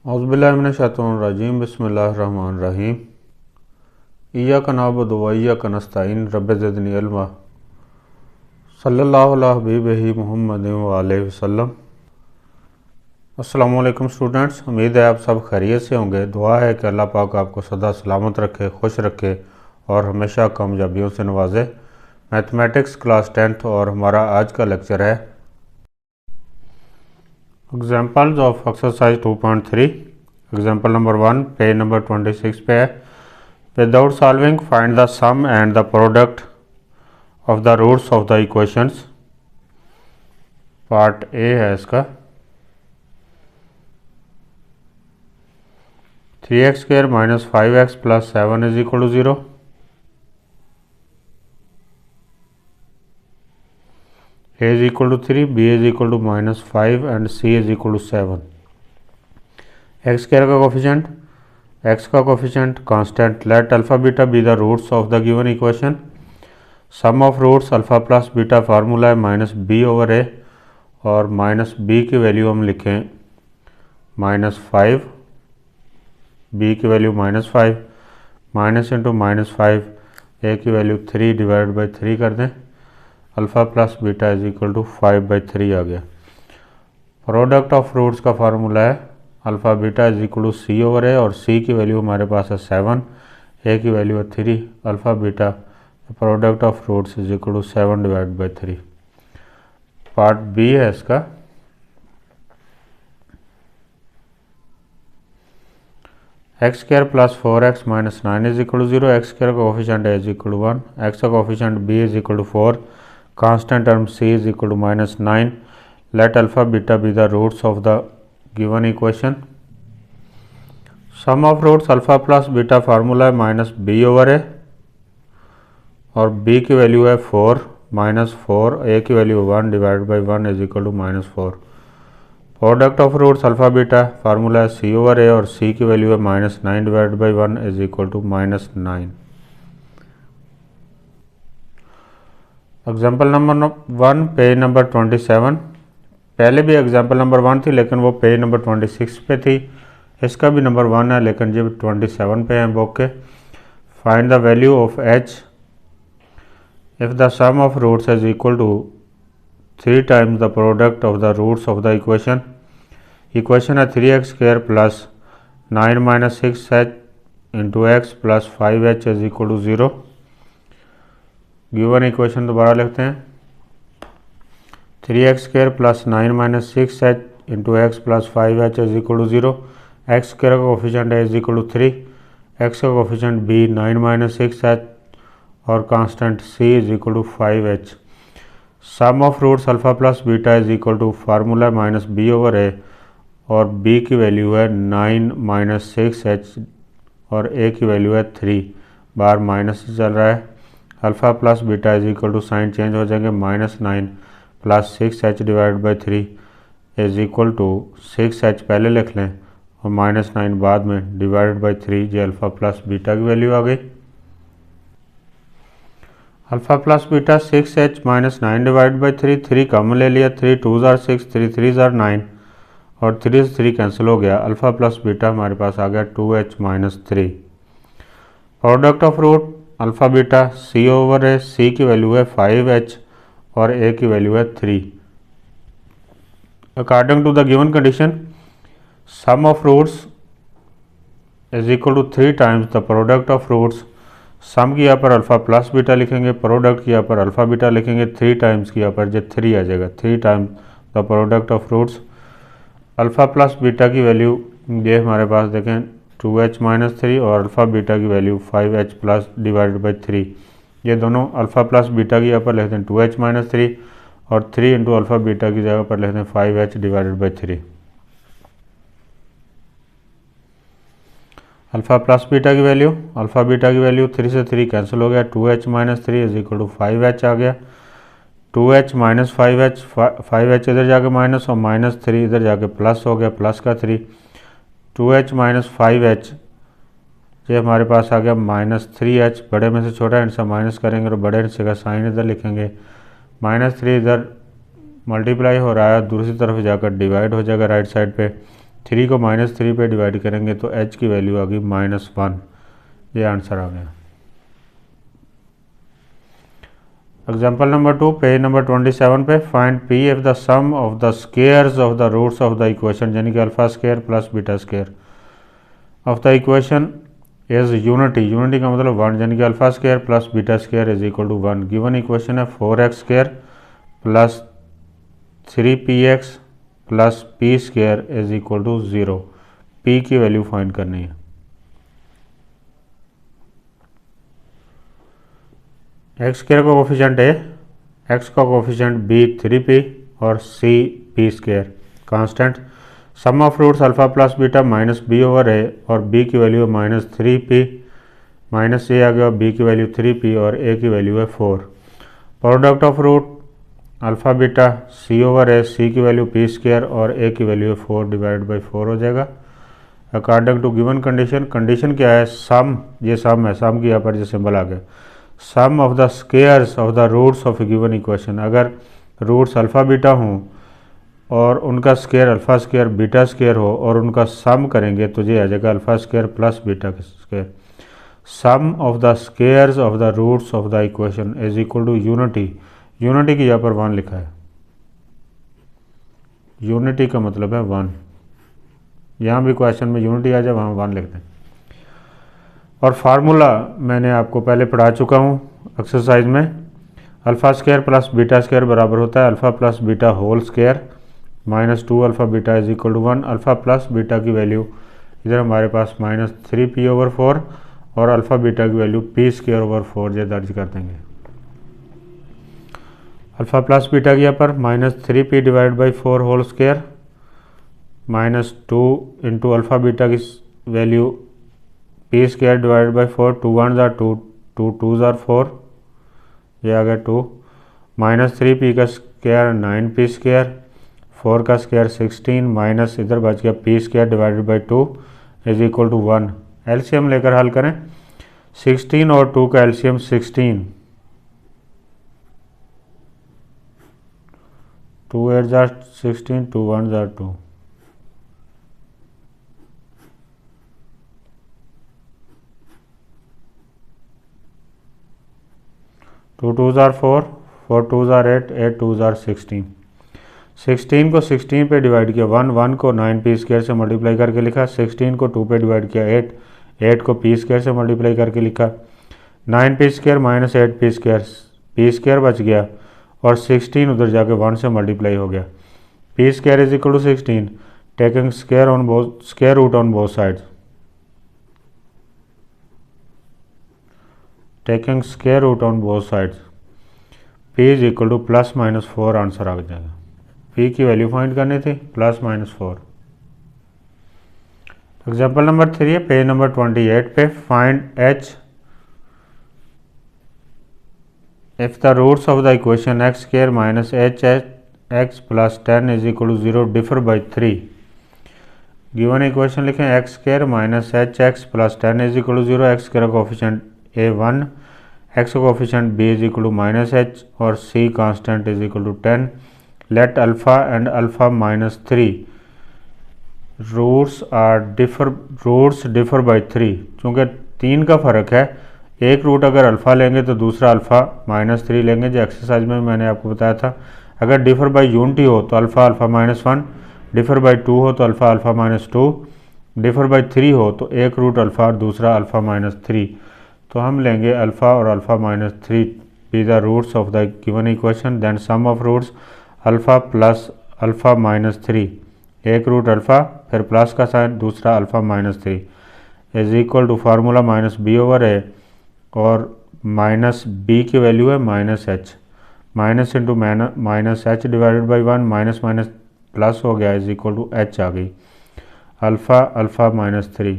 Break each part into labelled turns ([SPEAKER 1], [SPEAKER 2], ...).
[SPEAKER 1] औज़ुबिल्लाहिमिनश्शैतानिर्रजीम बिस्मिल्लाहिर्रहमानिर्रहीम इय्याका नअबुदु व इय्याका नस्तईन रब्बि ज़िदनी इल्मा सल्लल्लाहु अला हबीबिही मुहम्मदिन व अलैहि वसल्लम। अस्सलामु अलैकुम स्टूडेंट्स, उम्मीद है आप सब खैरियत से होंगे। दुआ है कि अल्लाह पाक आपको सदा सलामत रखे, खुश रखे और हमेशा कामयाबियों से नवाजे। मैथमेटिक्स क्लास 10th और हमारा आज का लेक्चर है examples of exercise 2.3। Example number 1 page number 26 पे है। Without solving find the sum and the product of the roots of the equations. Part A है इसका। 3x² - 5x + 7 = 0। a = 3, b = -5 and c = 7। x² का coefficient, x का coefficient constant. Let alpha beta be the roots of the given equation. Sum of roots alpha plus beta formula है -b/a और -b की value हम लिखें -5, b की value -5, minus into -5, a की value 3/3 कर दें। अल्फ़ा प्लस बीटा = 5/3 आ गया। प्रोडक्ट ऑफ रूट्स का फार्मूला है अल्फ़ा बीटा = c/a और c की वैल्यू हमारे पास है 7, a की वैल्यू है 3। Alpha beta product of roots = 7/3। Part B है इसका। x² + 4x - 9 = 0। x² का कोफिशिएंट a = 1, x का coefficient b = 4, constant term c = -9। Let alpha beta be the roots of the given equation. Sum of roots alpha plus beta formula है -b/a और b की value है 4, -4, a की value 1/1 = -4। Product of roots alpha beta formula है c/a और c की value है -9/1 = -9। Example number 1 page number 27। पहले भी एग्जाम्पल नंबर 1 थी लेकिन वो पेज नंबर 26 पे थी। इसका भी नंबर 1 है लेकिन ये 27 पे है बुक के। Find the value of h if the sum of roots is equal to 3 times the product of the roots of the equation. Equation है 3x² + 9 - 6h × x + 5h = 0। Given equation दोबारा लिखते हैं। 3x² + 9 - 6h × x + 5h = 0। x² का coefficient a = 3, x का coefficient b 9 - 6h और constant c = 5h। Sum of roots alpha plus beta = formula -b/a और b की value है 9 - 6h और a की वैल्यू है 3, बार माइनस चल रहा है। Alpha plus beta = sign change हो जाएंगे, -9 + 6h/3 = 6h पहले लिख लें और -9 बाद में /3। ये अल्फ़ा प्लस बीटा की वैल्यू आ गई। अल्फ़ा प्लस बीटा 6h - 9/3, 3 कम ले लिया, 3 2s are 6, 3 3s are 9 और 3 से 3 कैंसिल हो गया। अल्फ़ा प्लस बीटा हमारे पास आ गया 2h - 3। Product of root alpha beta c/a, c की वैल्यू है 5h और a की वैल्यू है 3। According to the given condition sum of roots = 3 times the product of roots. Sum की यहाँ पर अल्फ़ा प्लस बीटा लिखेंगे, प्रोडक्ट की यहाँ पर अल्फ़ा बीटा लिखेंगे। 3 टाइम्स की यहाँ पर जो 3 आ जाएगा, 3 times the product of roots. Alpha plus beta की वैल्यू ये हमारे पास देखें 2h - 3 और अल्फ़ा बीटा की वैल्यू 5h + 3। ये दोनों अल्फ़ा प्लस बीटा की यहाँ पर लिखते हैं 2h - 3 और 3 इंटू अल्फ़ा बीटा की जगह पर लिखते हैं 5h / 3। अल्फ़ा प्लस बीटा की वैल्यू, अल्फ़ा बीटा की वैल्यू 3 से 3 कैंसिल हो गया, 2h - 3 = 5h आ गया। 2h - 5h, 5h इधर जाके माइनस और -3 इधर जाके प्लस हो गया, प्लस का 3। 2h - 5h ये हमारे पास आ गया -3h। बड़े में से छोटा हिस्सा माइनस करेंगे और बड़े हिस्से का साइन इधर लिखेंगे। -3 इधर मल्टीप्लाई हो रहा है, दूसरी तरफ जाकर डिवाइड हो जाएगा राइट साइड पे। 3 को -3 पे डिवाइड करेंगे तो h की वैल्यू आ गई -1। ये आंसर आ गया। एग्जाम्पल नंबर 2, पेज नंबर 27 पे, find p if the sum of the squares of the roots of the equation, यानी कि alpha square plus beta square of the equation is unity. Unity का मतलब 1, यानी कि alpha square plus beta square is equal to 1। Given equation है 4x square plus 3px plus P square is equal to 0। p की value find करनी है। x square का coefficient a, x का कोफिशिएंट b 3p और c p square. Constant sum of roots alpha plus beta minus b over a और b की value है -3p, minus a आ गया और b की वैल्यू 3p और a की वैल्यू है 4। Product of root alpha beta c over a, c की वैल्यू p स्क्वेयर और a की वैल्यू है 4 डिवाइड बाई 4 हो जाएगा। According to given condition, condition क्या है, सम, ये सम है, सम की यहाँ पर जो सिंबल आ गया, sum of the squares of the roots of a given equation. अगर रूट्स अल्फ़ा बीटा हों और उनका square alpha square beta square हो और उनका सम करेंगे तो ये आ जाएगा alpha square plus beta square. Sum of the squares of the roots of the equation is equal to unity. Unity की यहाँ पर 1 लिखा है, यूनिटी का मतलब है 1। यहाँ भी क्वेश्चन में यूनिटी आ जाए वहाँ 1 लिख दें। और फार्मूला मैंने आपको पहले पढ़ा चुका हूँ एक्सरसाइज में, alpha square plus beta square बराबर होता है alpha plus beta whole square -2 alpha beta is equal to 1। Alpha plus beta की वैल्यू इधर हमारे पास -3p ओवर 4 और अल्फ़ा बीटा की वैल्यू p स्क्वायर ओवर 4 ये दर्ज कर देंगे। अल्फ़ा प्लस बीटा की यहाँ पर -3p divide by 4 whole square -2 into alpha beta की value p square divide by 4, 2 1 ज़ार 2, 2 2 ज़ार 4, ये आ गया 2, -3p का स्क्वायर 9p स्क्वायर, 4 का स्क्वायर 16 माइनस इधर बच गया p square divided by 2 is equal to 1। LCM लेकर हल करें, 16 और 2 का एलसीएम 16, 2 8 ज़ार 16, 2 1 ज़ार 2, 2 2 ज़ार 4, 4 2 ज़ार 8, 8 2 ज़ार 16। 16 को 16 पे डिवाइड किया 1, 1 को 9p स्क्वायर से मल्टीप्लाई करके लिखा, 16 को 2 पे डिवाइड किया 8, 8 को p स्क्वायर से मल्टीप्लाई करके लिखा, 9p square minus 8p square, p square बच गया और 16 उधर जाके 1 से मल्टीप्लाई हो गया। p square is equal to 16, taking square root on both sides, taking square root on both sides, p is equal to +-4 answer आ जाएगा। p की वैल्यू फाइंड करनी थी +-4। एग्जाम्पल नंबर 3 है, पेज नंबर 28 पे, find h if the roots of the equation x square minus hx plus 10 is equal to 0 differ by 3। Given equation लिखें, x square minus hx plus 10 is equal to 0, x square का coefficient a1, x का coefficient b is equal to -h और c constant is equal to 10। Let alpha and alpha -3 roots differ by 3। चूँकि 3 का फ़र्क है, एक root अगर alpha लेंगे तो दूसरा अल्फ़ा -3 लेंगे, जो एक्सरसाइज में मैंने आपको बताया था। अगर डिफर बाई यूनिटी हो तो अल्फ़ा अल्फ़ा -1, डिफर बाई 2 हो तो अल्फ़ा अल्फ़ा -2, डिफर बाई 3 हो तो एक रूट अल्फ़ा और दूसरा अल्फ़ा -3। तो हम लेंगे अल्फ़ा और alpha -3 be the roots of the given equation, then sum of roots alpha plus alpha -3, एक रूट अल्फ़ा फिर प्लस का साइन दूसरा alpha -3 is equal to formula -b over a और -b की वैल्यू है -h, minus into -h divided by 1, minus minus plus हो गया is equal to h आ गई। Alpha alpha -3,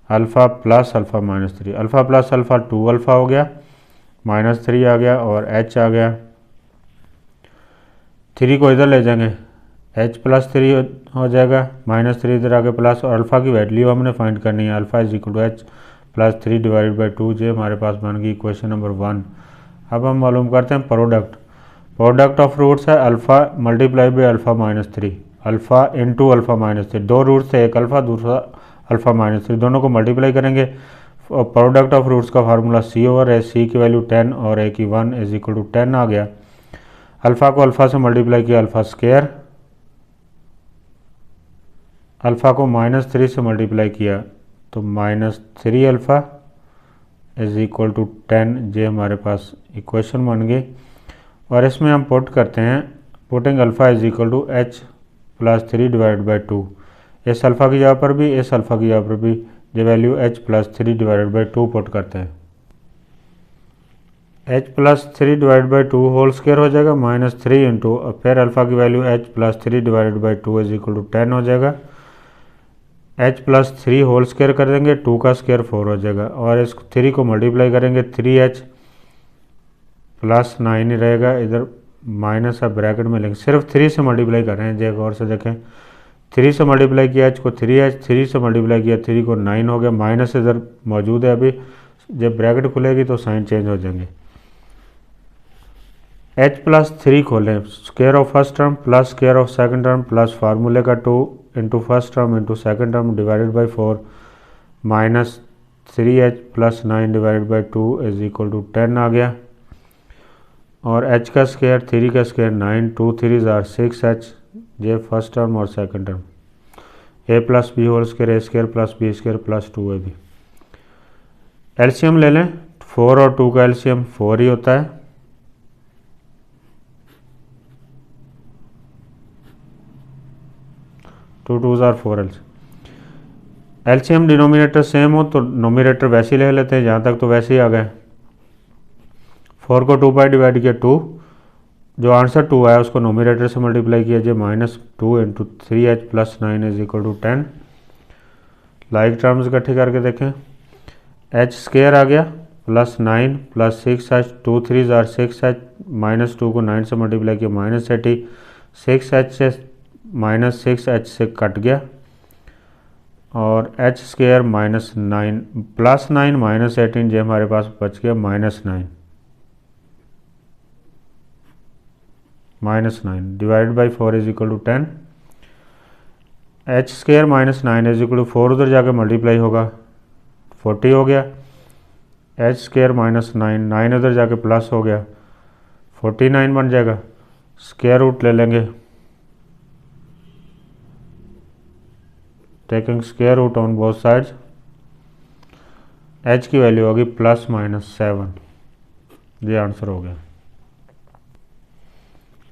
[SPEAKER 1] alpha plus alpha -3, alpha plus alpha 2 alpha हो गया, -3 आ गया और h आ गया। 3 को इधर ले जाएंगे, h प्लस 3 हो जाएगा, -3 इधर आगे प्लस, और अल्फ़ा की वैल्यू हमने फाइंड करनी है, alpha is equal to h plus 3 divided by 2, जो हमारे पास बन गई इक्वेशन नंबर 1। अब हम मालूम करते हैं प्रोडक्ट ऑफ रूट्स है alpha multiply by alpha -3, alpha into alpha minus 3, दो रूट्स थे, एक अल्फ़ा दूसरा अल्फ़ा माइनस 3, दोनों को मल्टीप्लाई करेंगे। प्रोडक्ट ऑफ रूट्स का फार्मूला सी ओवर है, सी की वैल्यू 10 और ए की 1 इज इक्वल टू 10 आ गया। अल्फ़ा को अल्फ़ा से मल्टीप्लाई किया, अल्फ़ा स्क्वायर, अल्फ़ा को -3 से मल्टीप्लाई किया तो -3 अल्फ़ा इज इक्वल टू 10, ये हमारे पास इक्वेशन बन गई। और इसमें हम पुट करते हैं, putting alpha is equal to h + 3 divide by 2, इस अल्फ़ा की जगह पर भी इस अल्फ़ा की जगह पर भी ये value h + 3 divide by 2 put करते हैं। h + 3 divide by 2 whole square हो जाएगा, -3 इंटू फिर अल्फ़ा की value h + 3 divide by 2 is equal to 10 हो जाएगा। h + 3 होल स्क्वायर कर देंगे, 2 का स्क्वायर 4 हो जाएगा, और इस 3 को मल्टीप्लाई करेंगे, 3h + 9 ही रहेगा, इधर माइनस है ब्रैकेट में लेंगे, सिर्फ 3 से मल्टीप्लाई कर रहे हैं, एक और से देखें, 3 से मल्टीप्लाई किया h को 3h, 3 से मल्टीप्लाई किया 3 को 9 हो गया, माइनस इधर मौजूद है, अभी जब ब्रैकेट खुलेगी तो साइन चेंज हो जाएंगे। h + 3 खोलें, square of first term plus square of second term plus फार्मूले का 2 into first term into second term divided by 4 -3h + 9 divided by 2 is equal to 10 आ गया। और h का स्क्वायर 3 का स्क्वायर 9, 2 3 आर 6h, ये फर्स्ट टर्म और second term, a + b whole square a² + b² + 2ab। LCM ले लें, 4 और 2 का एलसीएम 4 ही होता है, 2 2 आर 4 एलसीएम डिनोमिनेटर सेम हो तो नोमिनेटर वैसे ही ले लेते हैं, जहाँ तक तो वैसे ही आ गए। 4 को 2 बाई डिवाइड किया 2, जो आंसर 2 आया उसको नोमिनेटर से मल्टीप्लाई किया, जो -2 into 3h + 9 is equal to 10। Like terms इकट्ठे करके देखें, h स्क्वायर आ गया +9 + 6h, 2 3 आर 6h, -2 को 9 से मल्टीप्लाई किया -80, 6h से -6h से कट गया, और h स्क्वायर -9 +9 -18, जो हमारे पास बच गया -9 divide by 4 is equal to 10। h square -9 is equal to 4 उधर जाके मल्टीप्लाई होगा, 40 हो गया, h स्क्वायर -9, 9 उधर जाके प्लस हो गया, 49 बन जाएगा। स्क्वायर रूट ले लेंगे, taking square root on both sides, h की वैल्यू होगी +-7, ये आंसर हो गया।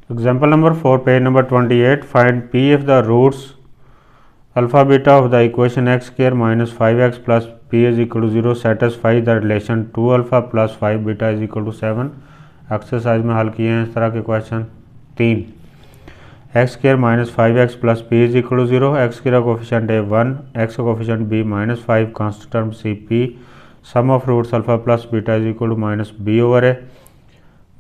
[SPEAKER 1] Example number 4, page number 28, find p if the roots alpha beta of the equation x² - 5x plus p is equal to 0 satisfy the relation 2 alpha plus 5 beta is equal to 7। Exercise में हल किए हैं इस तरह के question 3। x² - 5x plus p is equal to 0, x का coefficient है 1, x का coefficient b -5, constant term C p, sum of roots alpha plus beta is equal to -b over है,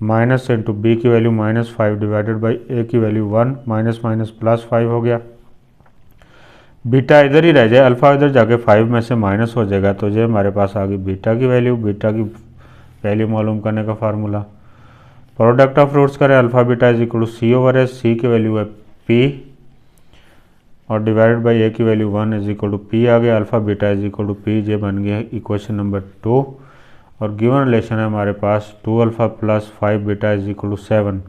[SPEAKER 1] माइनस इंटू b की value -5 divided by a की value 1, +5 हो गया। Beta इधर ही रह जाए, अल्फ़ा इधर जाके 5 में से माइनस हो जाएगा, तो ये हमारे पास आ गई बीटा की वैल्यू। बीटा की वैल्यू मालूम करने का फार्मूला, प्रोडक्ट ऑफ रूट्स करें, alpha beta is equal to C over है, सी की वैल्यू है p और डिवाइडेड बाई ए की value 1 is equal to p आ गया, alpha beta is equal to p, ये बन गया इक्वेशन नंबर 2। और गिवन रिलेशन है हमारे पास 2 alpha plus 5 beta is equal to 7।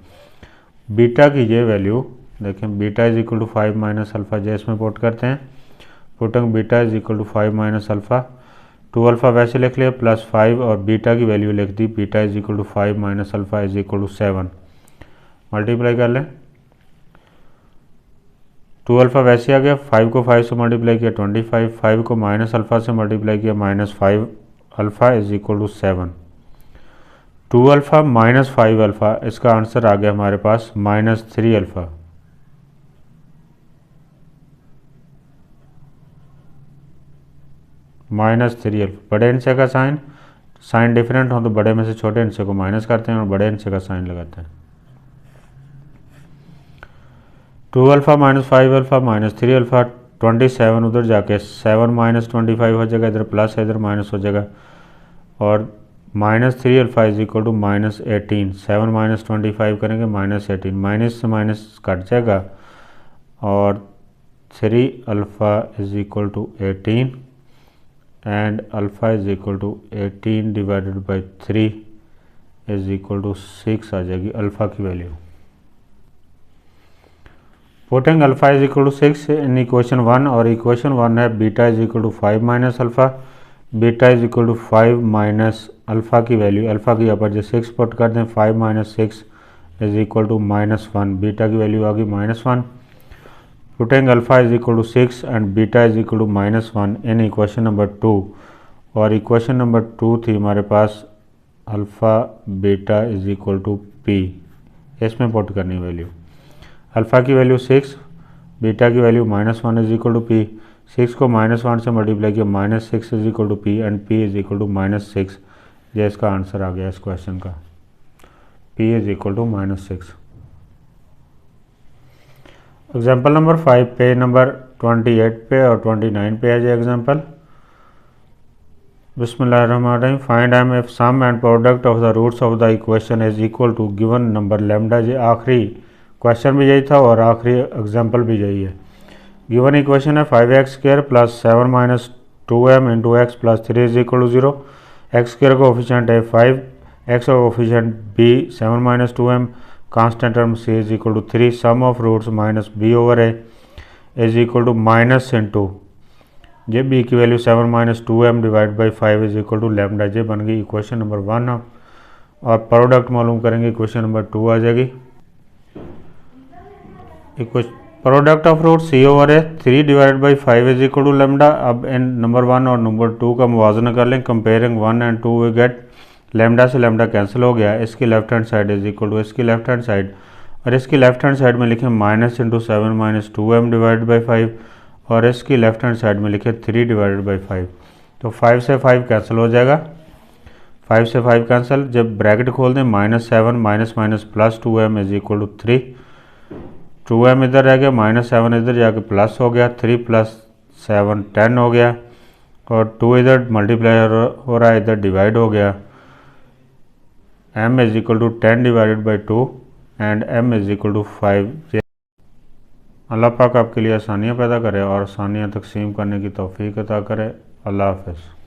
[SPEAKER 1] Beta की ये वैल्यू देखें, beta is equal to 5 minus alpha, जो इसमें पुट करते हैं, putting beta is equal to 5 minus alpha, 2 alpha वैसे लिख लिया +5 और बीटा की वैल्यू लिख दी, beta is equal to 5 minus alpha is equal to 7। Multiply कर लें, 2 अल्फ़ा वैसे आ गया, 5 को 5 से मल्टीप्लाई किया 25, 5 को माइनस अल्फ़ा से मल्टीप्लाई किया -5 alpha is equal to 7। 2 alpha -5 alpha, इसका आंसर आ गया हमारे पास -3 अल्फ़ा। -3 अल्फ़ा, बड़े हिस्से का साइन डिफरेंट हो तो बड़े में से छोटे हिस्से को माइनस करते हैं और बड़े हिस्से का साइन लगाते हैं। 2 अल्फ़ा -5 अल्फ़ा -3 अल्फ़ा, 27 उधर जाके 7 -25 हो जाएगा, इधर प्लस है इधर माइनस हो जाएगा, और -3 अल्फ़ा इज इक्वल टू -18, 7 -25 करेंगे -18, माइनस से माइनस कट जाएगा और 3 alpha is equal to 18 and alpha is equal to 18 divided by 3 is equal to 6 आ जाएगी अल्फ़ा की value. Putting alpha is equal to 6 in equation 1 और इक्वेशन 1 है beta is equal to 5 minus alpha, beta is equal to 5 minus alpha की value, alpha की यहाँ पर जो 6 पुट कर दें 5 minus 6 is equal to -1, beta की वैल्यू आ गई -1। Putting alpha is equal to 6 and beta is equal to -1 in equation number 2 और इक्वेशन नंबर 2 थी हमारे पास alpha beta is equal to P, इसमें पुट करनी वैल्यू। अल्फ़ा की वैल्यू 6, बीटा की value -1 is equal to P, 6 को -1 से मल्टीप्लाई किया -6 is equal to P and P is equal to -6। ये इसका आंसर आ गया इस क्वेश्चन का, p is equal to -6। Example number 5 page number 28 पे और 29 पे है जी एग्जाम्पल। बिस्मिल्लाहिर्रहमानिर्रहीम। Find M if sum and product of the roots of the equation is equal to given number lambda. ये आखिरी क्वेश्चन भी यही था और आखिरी एग्जाम्पल भी यही है। गिवन इक्वेशन है 5x² plus 7 minus 2m into X plus 3 is equal to 0। x² का ऑफिशेंट है 5, x का coefficient b 7 minus 2m, constant term c is equal to 3, sum of roots minus b over a is equal to minus into जे b की value 7 minus 2m divide by 5 is equal to lambda. जे बन गई equation number 1 और product मालूम करेंगे equation number 2 आ जाएगी। Product of root c over A 3 divide by 5 is equal to lambda. अब इन नंबर 1 और नंबर 2 का मुवाजना कर लें, comparing 1 and 2 we get lambda से लेमडा कैंसिल हो गया, इसकी left hand side is equal to इसकी लेफ्ट हैंड साइड और इसकी लेफ्ट हैंड साइड में लिखें minus into 7 minus 2m divide by 5 और इसकी लेफ्ट हैंड साइड में लिखें 3 डिवाइडेड बाई 5। तो 5 से 5 कैंसिल हो जाएगा, 5 से 5 कैंसिल। जब ब्रैकेट खोल दें -7 minus minus plus 2m is equal to 3, 2m इधर रह गया, -7 इधर जाके प्लस हो गया, 3 प्लस 7 10 हो गया और 2 इधर मल्टीप्लाई हो रहा है, इधर डिवाइड हो गया। m is equal to 10 divided by 2 and m is equal to 5। अल्लाह पाक आपके लिए आसानियाँ पैदा करे और आसानियाँ तकसीम करने की तौफीक अता करे। अल्लाह हाफ़िज़।